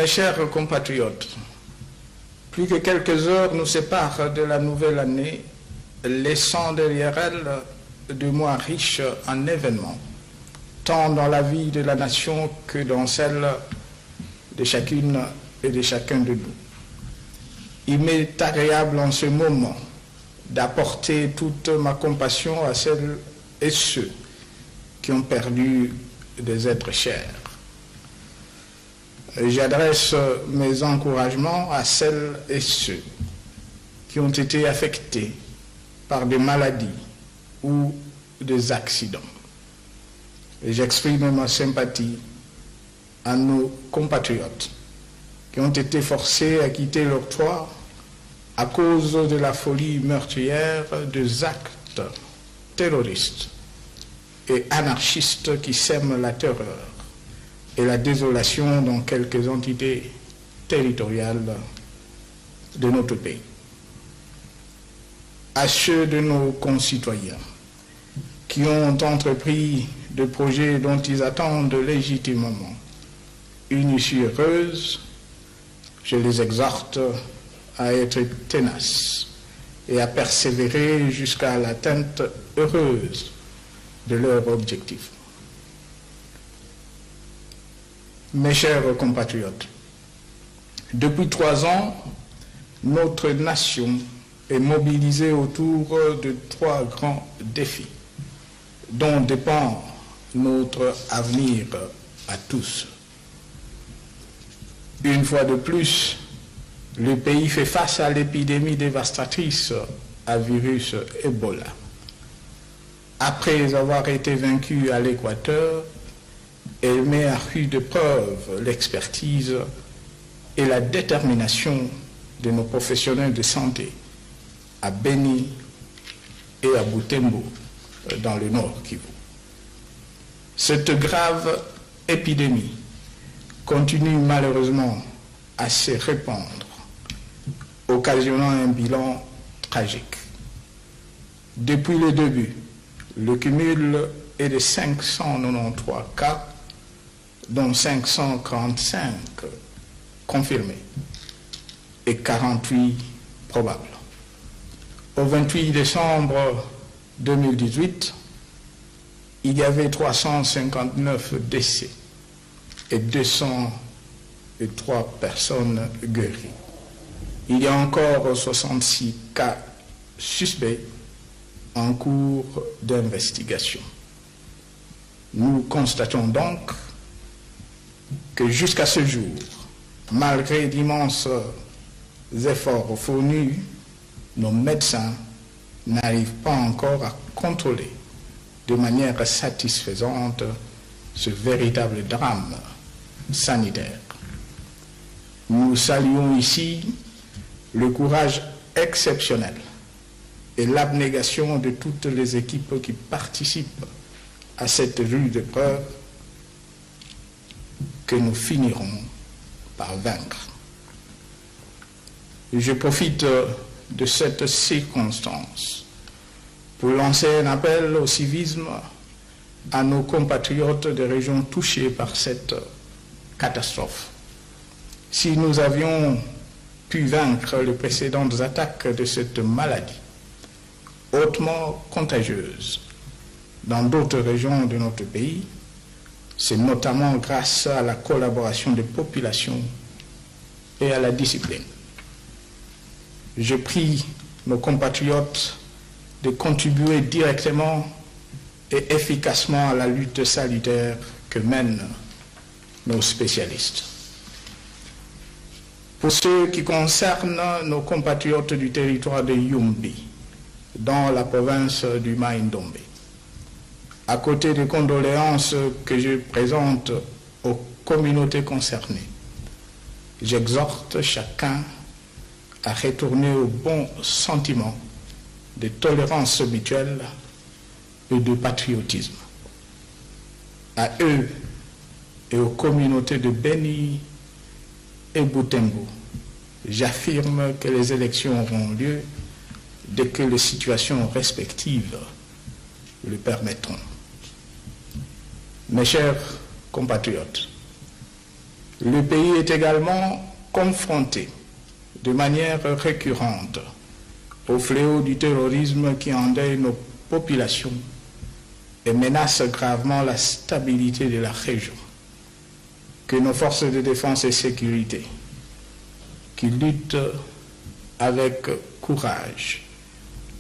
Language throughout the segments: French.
Mes chers compatriotes, plus que quelques heures nous séparent de la nouvelle année, laissant derrière elle 2 mois riches en événements, tant dans la vie de la nation que dans celle de chacune et de chacun de nous. Il m'est agréable en ce moment d'apporter toute ma compassion à celles et ceux qui ont perdu des êtres chers. J'adresse mes encouragements à celles et ceux qui ont été affectés par des maladies ou des accidents. Et j'exprime ma sympathie à nos compatriotes qui ont été forcés à quitter leur toit à cause de la folie meurtrière des actes terroristes et anarchistes qui sèment la terreur et la désolation dans quelques entités territoriales de notre pays. À ceux de nos concitoyens qui ont entrepris des projets dont ils attendent légitimement une issue heureuse, je les exhorte à être tenaces et à persévérer jusqu'à l'atteinte heureuse de leur objectif. Mes chers compatriotes, depuis 3 ans, notre nation est mobilisée autour de 3 grands défis dont dépend notre avenir à tous. Une fois de plus, le pays fait face à l'épidémie dévastatrice à virus Ebola. Après avoir été vaincu à l'Équateur, elle met à rude preuve l'expertise et la détermination de nos professionnels de santé à Beni et à Butembo, dans le Nord Kivu. Cette grave épidémie continue malheureusement à se répandre, occasionnant un bilan tragique. Depuis le début, le cumul est de 593 cas, dont 545 confirmés et 48 probables. Au 28 décembre 2018, il y avait 359 décès et 203 personnes guéries. Il y a encore 66 cas suspects en cours d'investigation. Nous constatons donc que jusqu'à ce jour, malgré d'immenses efforts fournis, nos médecins n'arrivent pas encore à contrôler de manière satisfaisante ce véritable drame sanitaire. Nous saluons ici le courage exceptionnel et l'abnégation de toutes les équipes qui participent à cette rude épreuve que nous finirons par vaincre. Je profite de cette circonstance pour lancer un appel au civisme à nos compatriotes des régions touchées par cette catastrophe. Si nous avions pu vaincre les précédentes attaques de cette maladie, hautement contagieuse, dans d'autres régions de notre pays, c'est notamment grâce à la collaboration des populations et à la discipline. Je prie nos compatriotes de contribuer directement et efficacement à la lutte sanitaire que mènent nos spécialistes. Pour ce qui concerne nos compatriotes du territoire de Yumbi, dans la province du Mai-Ndombe, à côté des condoléances que je présente aux communautés concernées, j'exhorte chacun à retourner au bon sentiment de tolérance mutuelle et de patriotisme. À eux et aux communautés de Beni et Butembo, j'affirme que les élections auront lieu dès que les situations respectives le permettront. Mes chers compatriotes, Le pays est également confronté de manière récurrente au fléau du terrorisme qui endeuille nos populations et menace gravement la stabilité de la région. Que nos forces de défense et sécurité, qui luttent avec courage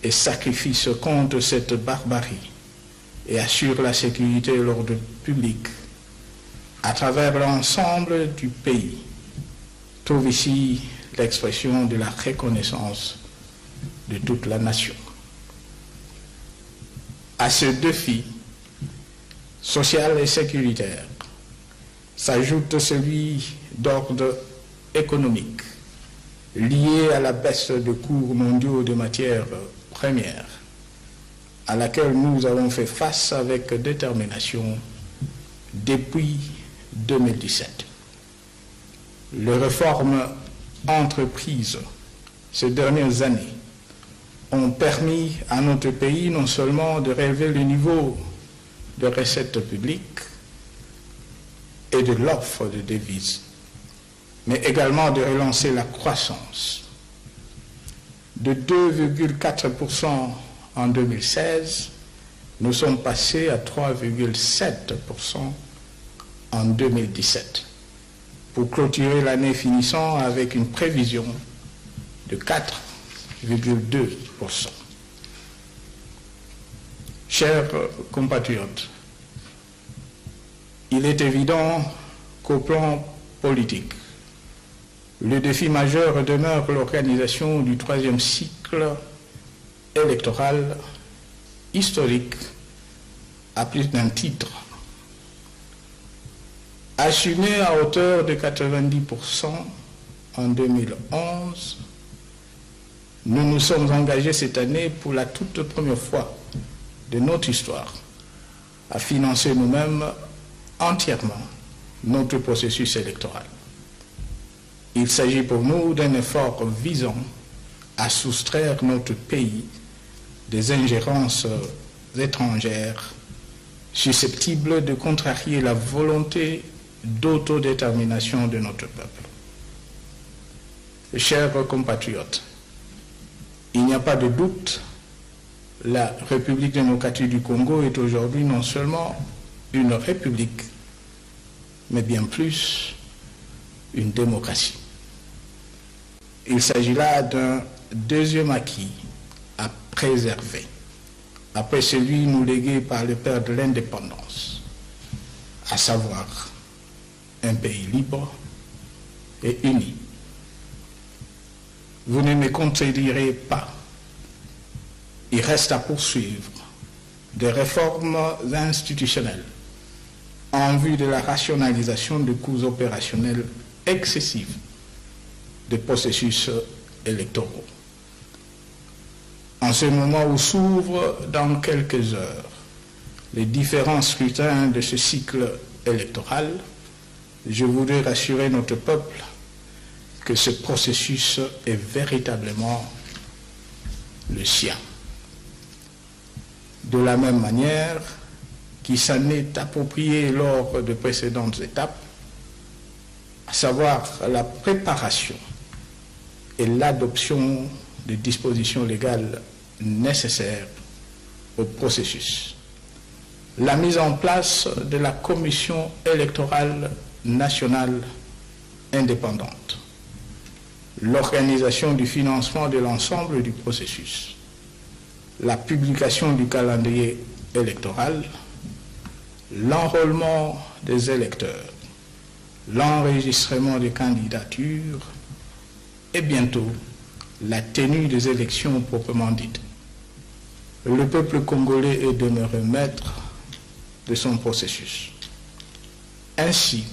et sacrifice contre cette barbarie et assurent la sécurité et l'ordre public à travers l'ensemble du pays, trouvent ici l'expression de la reconnaissance de toute la nation. À ce défi social et sécuritaire s'ajoute celui d'ordre économique, lié à la baisse de cours mondiaux de matières premières, à laquelle nous avons fait face avec détermination depuis 2017. Les réformes entreprises ces dernières années ont permis à notre pays non seulement de relever le niveau de recettes publiques et de l'offre de devises, mais également de relancer la croissance. De 2,4% en 2016, nous sommes passés à 3,7% en 2017, pour clôturer l'année finissant avec une prévision de 4,2%. Chers compatriotes, il est évident qu'au plan politique, le défi majeur demeure l'organisation du troisième cycle électoral historique à plus d'un titre. Assumé à hauteur de 90% en 2011, nous nous sommes engagés cette année pour la toute première fois de notre histoire à financer nous-mêmes entièrement notre processus électoral. Il s'agit pour nous d'un effort visant à soustraire notre pays des ingérences étrangères susceptibles de contrarier la volonté d'autodétermination de notre peuple. Chers compatriotes, il n'y a pas de doute, la République démocratique du Congo est aujourd'hui non seulement une république, mais bien plus une démocratie. Il s'agit là d'un deuxième acquis à préserver, après celui nous légué par le père de l'indépendance, à savoir un pays libre et uni. Vous ne me contredirez pas. Il reste à poursuivre des réformes institutionnelles en vue de la rationalisation des coûts opérationnels excessifs des processus électoraux. En ce moment où s'ouvrent dans quelques heures les différents scrutins de ce cycle électoral, je voudrais rassurer notre peuple que ce processus est véritablement le sien. De la même manière qu'il s'en est approprié lors de précédentes étapes, à savoir la préparation et l'adoption des dispositions légales nécessaires au processus, la mise en place de la Commission électorale nationale indépendante, l'organisation du financement de l'ensemble du processus, la publication du calendrier électoral, l'enrôlement des électeurs, l'enregistrement des candidatures et bientôt la tenue des élections proprement dites. Le peuple congolais est demeuré maître de son processus. Ainsi,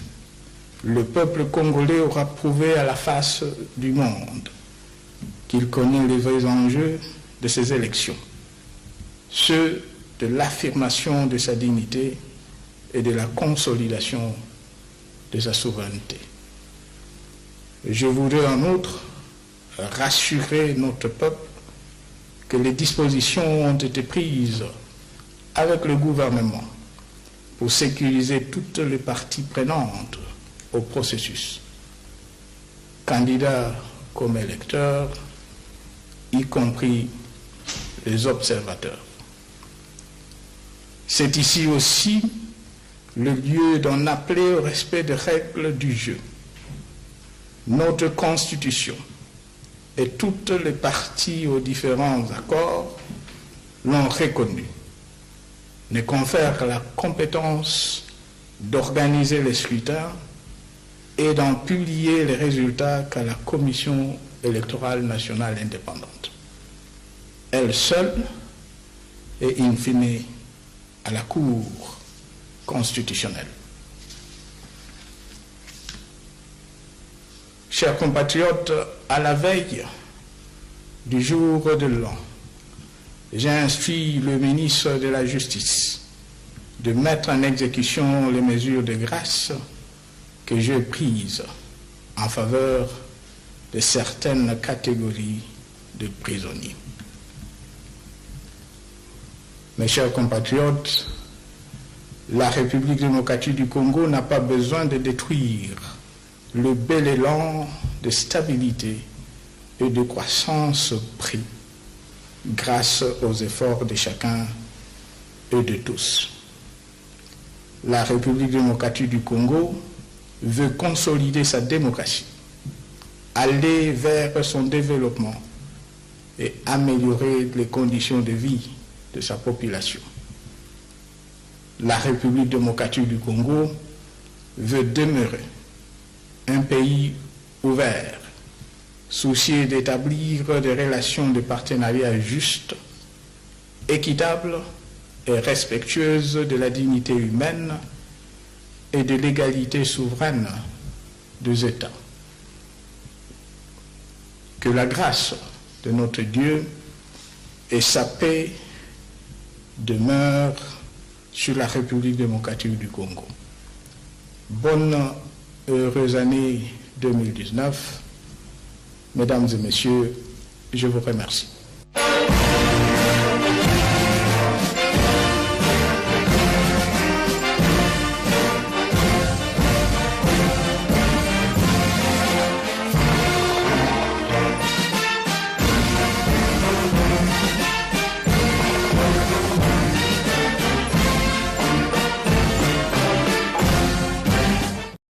le peuple congolais aura prouvé à la face du monde qu'il connaît les vrais enjeux de ces élections, ceux de l'affirmation de sa dignité et de la consolidation de sa souveraineté. Je voudrais en outre rassurer notre peuple que les dispositions ont été prises avec le gouvernement pour sécuriser toutes les parties prenantes au processus, candidats comme électeurs, y compris les observateurs. C'est ici aussi le lieu d'en appeler au respect des règles du jeu. Notre Constitution et toutes les parties aux différents accords l'ont reconnu, ne confère la compétence d'organiser les scrutins et d'en publier les résultats qu'à la Commission électorale nationale indépendante. Elle seule et in fine à la Cour constitutionnelle. Chers compatriotes, à la veille du jour de l'an, j'ai instruit le ministre de la Justice de mettre en exécution les mesures de grâce que j'ai prises en faveur de certaines catégories de prisonniers. Mes chers compatriotes, la République démocratique du Congo n'a pas besoin de détruire le bel élan de stabilité et de croissance pris grâce aux efforts de chacun et de tous. La République démocratique du Congo veut consolider sa démocratie, aller vers son développement et améliorer les conditions de vie de sa population. La République démocratique du Congo veut demeurer un pays ouvert, soucieux d'établir des relations de partenariat justes, équitables et respectueuses de la dignité humaine et de l'égalité souveraine des États. Que la grâce de notre Dieu et sa paix demeurent sur la République démocratique du Congo. Bonne et heureuse année 2019. Mesdames et messieurs, je vous remercie.